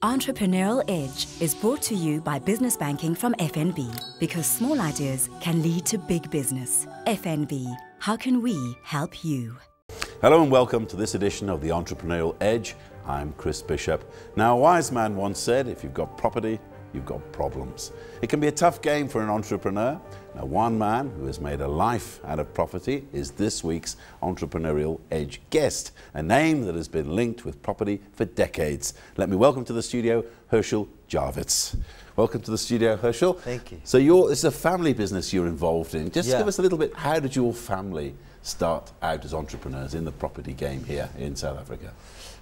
Entrepreneurial Edge is brought to you by Business Banking from FNB, because small ideas can lead to big business. FNB, how can we help you? Hello and welcome to this edition of the Entrepreneurial Edge. I'm Chris Bishop. Now, a wise man once said, if you've got property, you've got problems. It can be a tough game for an entrepreneur. Now, one man who has made a life out of property is this week's Entrepreneurial Edge guest, a name that has been linked with property for decades. Let me welcome to the studio, Herschel Jawitz. Welcome to the studio, Herschel. Thank you. So it's a family business you're involved in. Just give us a little bit, how did your family start out as entrepreneurs in the property game here in South Africa?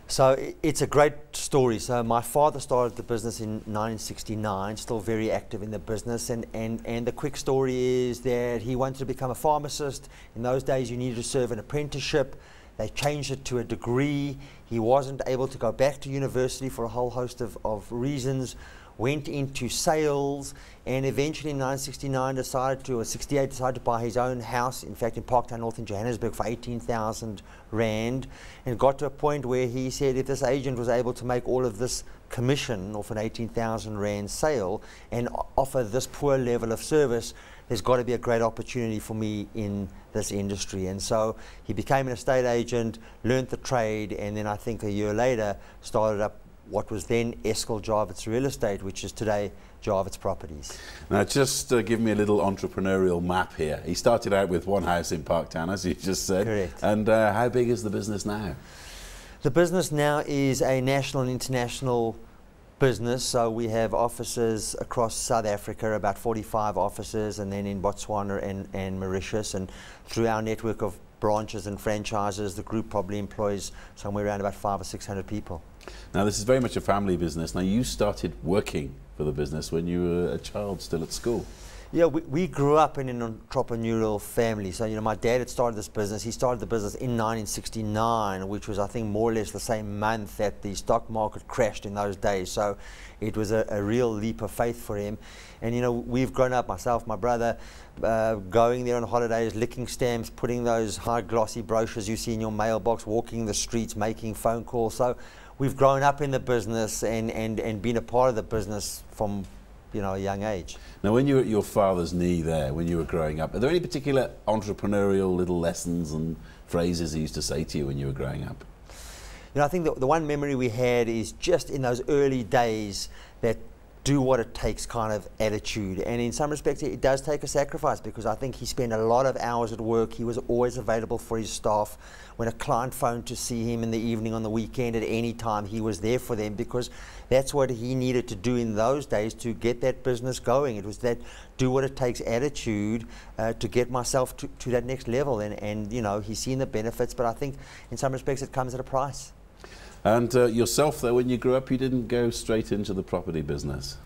So it's a great story. So my father started the business in 1969, still very active in the business. And the quick story is that he wanted to become a pharmacist. In those days, you needed to serve an apprenticeship. They changed it to a degree. He wasn't able to go back to university for a whole host of reasons. Went into sales, and eventually in 1969 decided to buy his own house, in fact in Parktown North in Johannesburg, for 18,000 Rand, and got to a point where he said if this agent was able to make all of this commission off an 18,000 Rand sale and offer this poor level of service, there's got to be a great opportunity for me in this industry. And so he became an estate agent, learned the trade, and then I think a year later started up what was then Herschel Jawitz Real Estate, which is today Jawitz Properties. Now, just give me a little entrepreneurial map here. He started out with one house in Parktown, as you just said. Correct. And how big is the business now? The business now is a national and international business. So we have offices across South Africa, about 45 offices, and then in Botswana and Mauritius. And through our network of branches and franchises, the group probably employs somewhere around about 500 or 600 people. Now, this is very much a family business. Now, you started working for the business when you were a child still at school. Yeah, we grew up in an entrepreneurial family. So, my dad had started this business. He started the business in 1969, which was, I think, more or less the same month that the stock market crashed in those days. So it was a real leap of faith for him. And, we've grown up, myself, my brother, going there on holidays, licking stamps, putting those high glossy brochures you see in your mailbox, walking the streets, making phone calls. So we've grown up in the business and been a part of the business from a young age. Now, when you were at your father's knee there, when you were growing up, are there any particular entrepreneurial little lessons and phrases he used to say to you when you were growing up? I think the one memory we had is just in those early days, that do what it takes kind of attitude. And in some respects, it does take a sacrifice, because I think he spent a lot of hours at work. He was always available for his staff. When a client phoned to see him in the evening, on the weekend, at any time, he was there for them, because that's what he needed to do in those days to get that business going. It was that do what it takes attitude to get myself to that next level. And he's seen the benefits, but I think in some respects it comes at a price. And yourself, though, when you grew up, you didn't go straight into the property business?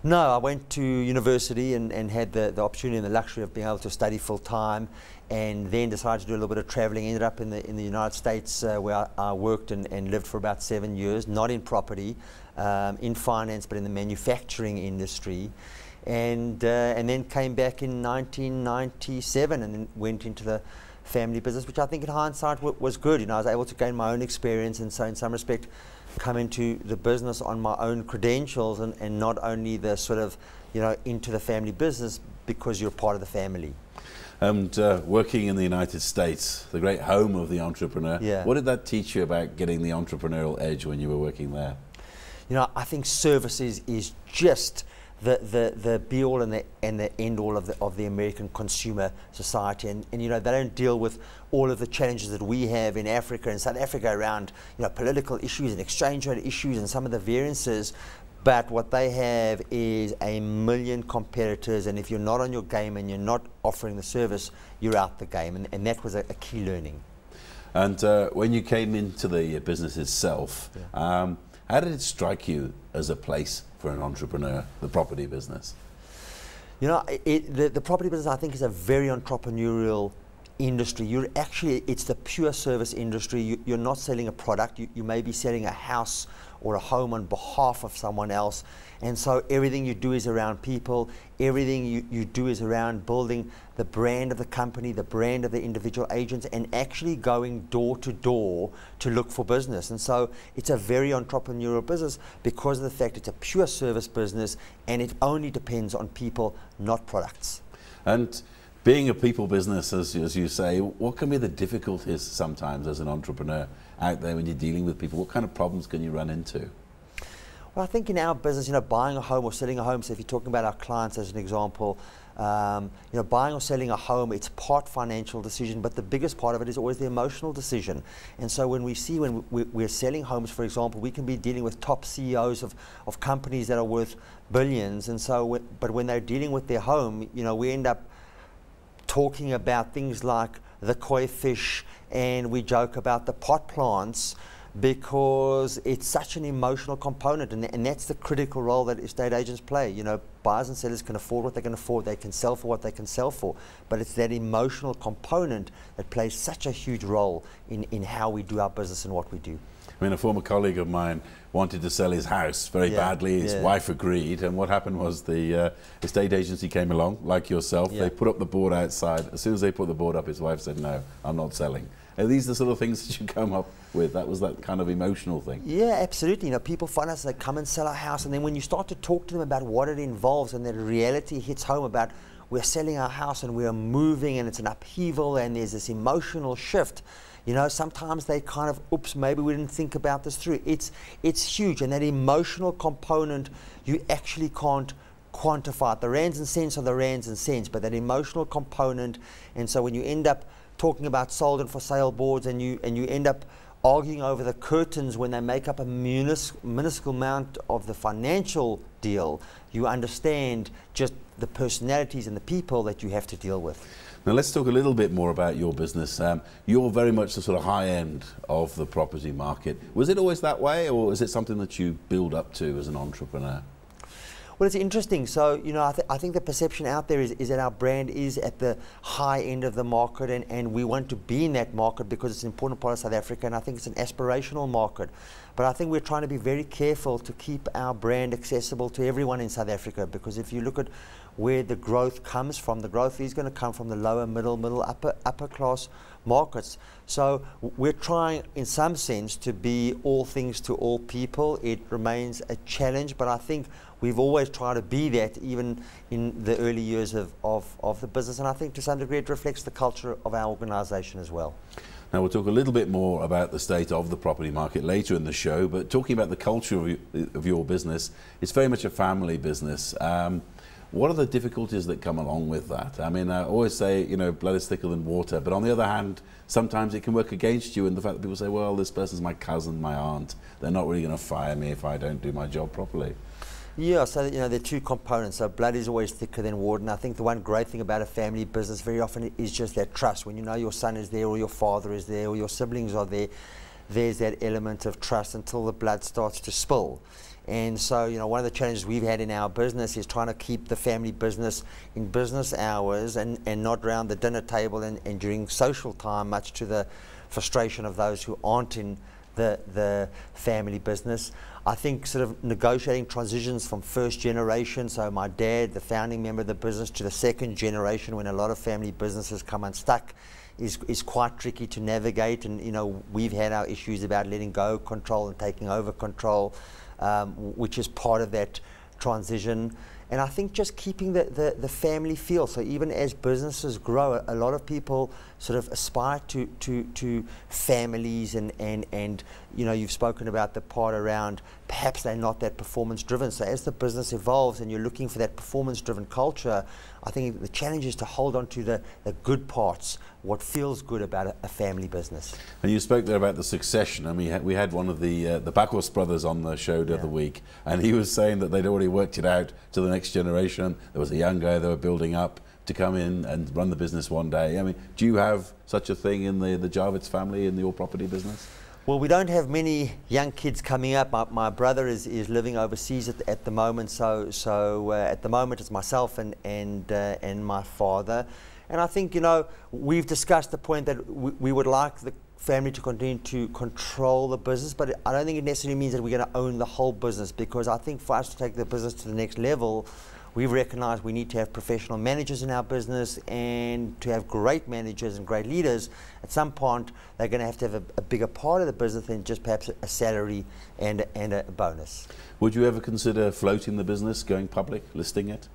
No, I went to university and had the opportunity and the luxury of being able to study full time, and then decided to do a little bit of traveling. Ended up in the United States, where I worked and lived for about 7 years, not in property, in finance, but in the manufacturing industry. And then came back in 1997 and then went into the family business, which I think in hindsight was good. I was able to gain my own experience, and so in some respect come into the business on my own credentials, and not only the sort of into the family business because you're part of the family. And working in the United States, the great home of the entrepreneur, what did that teach you about getting the entrepreneurial edge when you were working there? I think service is just the be all and the end all of the American consumer society, and they don't deal with all of the challenges that we have in Africa and South Africa around political issues and exchange rate issues and some of the variances. But what they have is a million competitors, and if you're not on your game and you're not offering the service, you're out the game, and that was a key learning. And when you came into the business itself, how did it strike you as a place for an entrepreneur, the property business? The property business, I think, is a very entrepreneurial industry. It's the pure service industry. You're not selling a product. You may be selling a house or a home on behalf of someone else. And so everything you do is around people, everything you do is around building the brand of the company, the brand of the individual agents, and actually going door to door to look for business. And so it's a very entrepreneurial business because of the fact it's a pure service business and it only depends on people, not products. And being a people business, as you say, what can be the difficulties sometimes as an entrepreneur out there when you're dealing with people? What kind of problems can you run into? Well, I think in our business, buying a home or selling a home, so if you're talking about our clients as an example, buying or selling a home, it's part financial decision, but the biggest part of it is always the emotional decision. And so when we're selling homes, for example, we can be dealing with top CEOs of companies that are worth billions. And so, but when they're dealing with their home, we end up talking about things like the koi fish, and we joke about the pot plants, because it's such an emotional component, and that's the critical role that estate agents play. Buyers and sellers can afford what they can afford, they can sell for what they can sell for, but it's that emotional component that plays such a huge role in how we do our business and what we do. I mean, a former colleague of mine wanted to sell his house very badly. His wife agreed, and what happened was the estate agency came along, like yourself. They put up the board outside. As soon as they put the board up, his wife said, "No, I'm not selling." Are these the sort of things that you come up with? That was that kind of emotional thing. Yeah, absolutely. People find us, they come and sell our house, and then when you start to talk to them about what it involves, and the reality hits home about we're selling our house and we're moving and it's an upheaval and there's this emotional shift, sometimes they kind of, oops, maybe we didn't think about this through. It's huge, and that emotional component, you actually can't quantify it. The rands and cents are the rands and cents, but that emotional component, and so when you end up talking about sold and for sale boards, and you end up arguing over the curtains when they make up a minuscule amount of the financial deal, you understand just the personalities and the people that you have to deal with. Now let's talk a little bit more about your business. You're very much the sort of high end of the property market. Was it always that way, or is it something that you build up to as an entrepreneur? Well, it's interesting. So, I think the perception out there is that our brand is at the high end of the market, and we want to be in that market because it's an important part of South Africa, and I think it's an aspirational market. But I think we're trying to be very careful to keep our brand accessible to everyone in South Africa, because if you look at where the growth comes from, the growth is going to come from the lower, middle, upper class markets. So we're trying, in some sense, to be all things to all people. It remains a challenge, but I think we've always tried to be that, even in the early years of the business, and I think to some degree it reflects the culture of our organisation as well. Now we'll talk a little bit more about the state of the property market later in the show, but talking about the culture of your business, it's very much a family business. What are the difficulties that come along with that? I mean, I always say, blood is thicker than water, but on the other hand, sometimes it can work against you in the fact that people say, well, this person's my cousin, my aunt, they're not really going to fire me if I don't do my job properly. Yeah, so there are two components. So blood is always thicker than water, and I think the one great thing about a family business very often is just that trust. When you know your son is there, or your father is there, or your siblings are there, there's that element of trust until the blood starts to spill. And so, one of the challenges we've had in our business is trying to keep the family business in business hours and not around the dinner table and during social time, much to the frustration of those who aren't in the family business. I think sort of negotiating transitions from first generation, so my dad, the founding member of the business, to the second generation, when a lot of family businesses come unstuck, is quite tricky to navigate. And we've had our issues about letting go control and taking over control, which is part of that transition. And I think just keeping the family feel. So even as businesses grow, a lot of people sort of aspire to families, and you've spoken about the part around perhaps they're not that performance driven. So as the business evolves and you're looking for that performance driven culture, I think the challenge is to hold on to the good parts, what feels good about a family business. And you spoke there about the succession. I mean, we had one of the Bacchus brothers on the show the other week, and he was saying that they'd already worked it out to the next generation. There was a young guy they were building up to come in and run the business one day. I mean, do you have such a thing in the Jawitz family in your property business? Well, we don't have many young kids coming up. My brother is living overseas at the moment, so at the moment it's myself and my father. And I think, we've discussed the point that we would like family to continue to control the business, but I don't think it necessarily means that we're going to own the whole business, because I think for us to take the business to the next level, we've recognized we need to have professional managers in our business, and to have great managers and great leaders, at some point they're going to have a bigger part of the business than just perhaps a salary and a bonus. Would you ever consider floating the business, going public, listing it?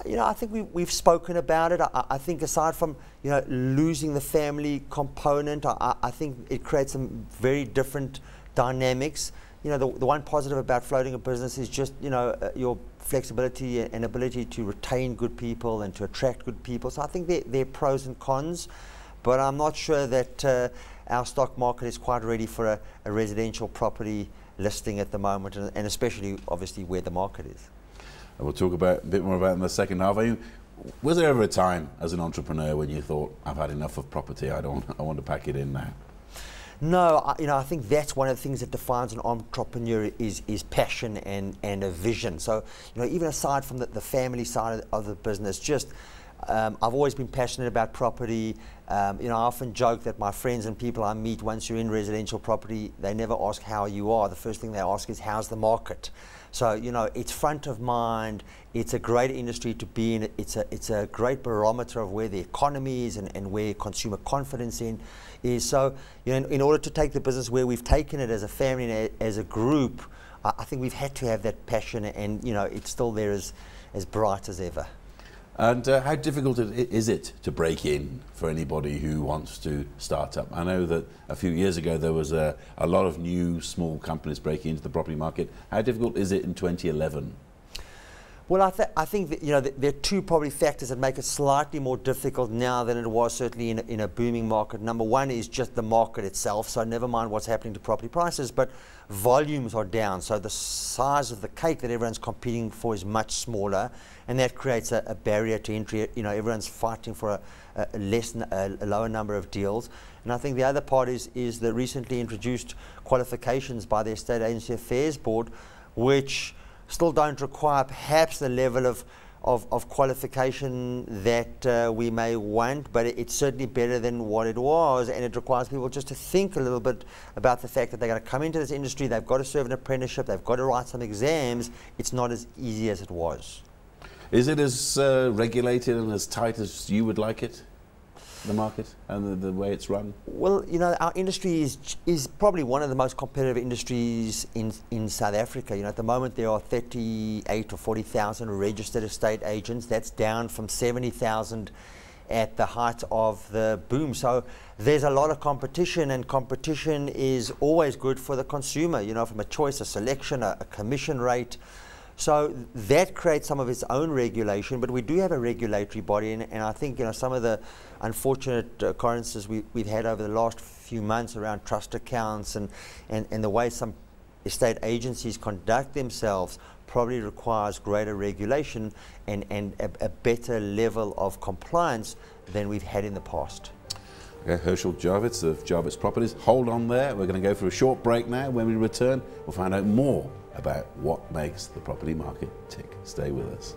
I think we've spoken about it. I think aside from losing the family component, I think it creates some very different dynamics. The one positive about floating a business is just your flexibility and ability to retain good people and to attract good people. So I think there are pros and cons, but I'm not sure that our stock market is quite ready for a residential property listing at the moment, and especially obviously where the market is. And we'll talk a bit more about it in the second half. Was there ever a time as an entrepreneur when you thought, I've had enough of property, I want to pack it in now? No, I think that's one of the things that defines an entrepreneur is passion and a vision. So, even aside from the family side of the business, just I've always been passionate about property. I often joke that my friends and people I meet, once you're in residential property, they never ask how you are. The first thing they ask is, how's the market? So, it's front of mind. It's a great industry to be in. It's a great barometer of where the economy is and where consumer confidence is. So, in order to take the business where we've taken it as a family and as a group, I think we've had to have that passion, and it's still there as bright as ever. And how difficult is it to break in for anybody who wants to start up? I know that a few years ago there was a lot of new small companies breaking into the property market. How difficult is it in 2011? Well, I think that, there are two probably factors that make it slightly more difficult now than it was certainly in a booming market. Number one is just the market itself, so never mind what's happening to property prices, but volumes are down, so the size of the cake that everyone's competing for is much smaller, and that creates a barrier to entry. Everyone's fighting for a lower number of deals. And I think the other part is the recently introduced qualifications by the Estate Agency Affairs Board, which still don't require perhaps the level of qualification that we may want, but it's certainly better than what it was, and it requires people just to think a little bit about the fact that they're going to come into this industry, they've got to serve an apprenticeship, they've got to write some exams. It's not as easy as it was. Is it as regulated and as tight as you would like it, the market and the way it's run? Well, our industry is probably one of the most competitive industries in South Africa. At the moment there are 38 or 40,000 registered estate agents. That's down from 70,000 at the height of the boom. So there's a lot of competition, and competition is always good for the consumer, from a choice, a selection, a commission rate. So that creates some of its own regulation, but we do have a regulatory body, and I think some of the unfortunate occurrences we've had over the last few months around trust accounts and the way some estate agencies conduct themselves probably requires greater regulation and a better level of compliance than we've had in the past. Okay, Herschel Jawitz of Jawitz Properties. Hold on there. We're going to go for a short break now. When we return, we'll find out more about what makes the property market tick. Stay with us.